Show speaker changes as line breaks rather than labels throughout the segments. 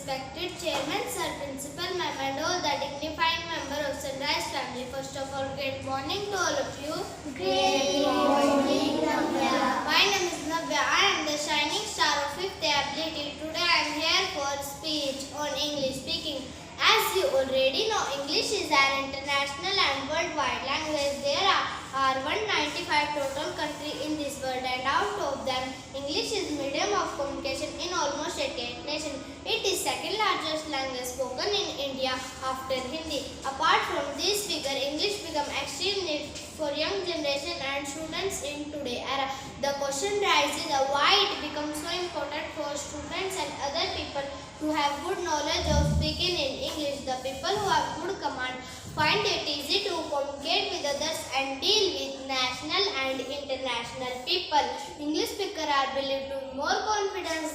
respected Chairman, Sir Principal, Ma'am and all the dignified member of Sunrise family. First of all, great morning to all of you.
Great morning, Navya.
My name is Navya. I am the shining star of 5th ability. Today I am here for speech on English speaking. As you already know, English is an international and worldwide language. There are 195 total countries in this world, and out of them, English is medium of communication in almost 88 nations. It is second largest language spoken in India after Hindi. Apart from this figure, English become extreme need for young generation and students in today era. The question rises why it becomes so important for students and other people to have good knowledge of speaking in English. The people who have good command find it easy to communicate with others and deal with national and international people. English speakers are believed to be more confident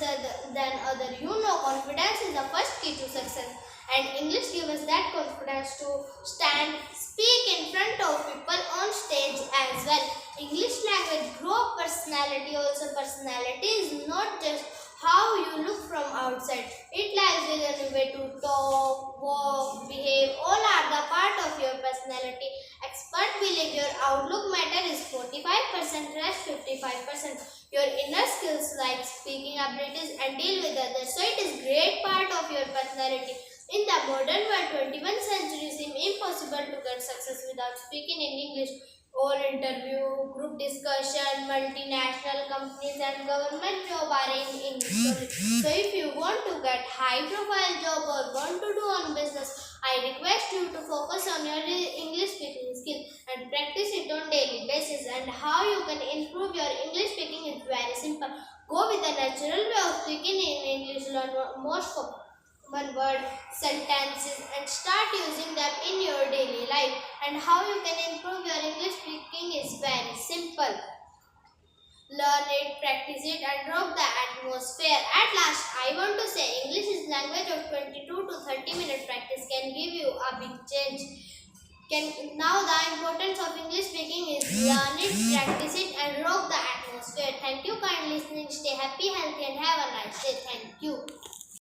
than others. You know, confidence is the first key to success, and English gives us that confidence to speak in front of people on stage as well. English language grow personality also. Personality is not just how you look from outside. It lies within the way to talk, walk, behave. All are the part of your personality. Experts believe your outlook matter is 45%, rest 55%. Your inner skills like speaking abilities and deal with others. So it is great part of your personality. In the modern world, 21st century seems impossible to get success without speaking in English. All interview, group discussion, multinational companies and government job are in English. So if you want to get high profile job or want to do on business, I request you to focus on your English speaking skill and practice it on daily basis. And how you can improve your English speaking is very simple. Go with the natural way of speaking in English. Learn most common word sentences and start using them in your daily life. And how you can improve your English speaking is very simple. Learn it, practice it and rock the atmosphere. At last, I want to say English is language of 22 to 30 minute practice can give you a big change. Now the importance of English speaking is learn it, practice it and rock the atmosphere. Thank you, kind listening. Stay happy, healthy and have a nice day. Thank you.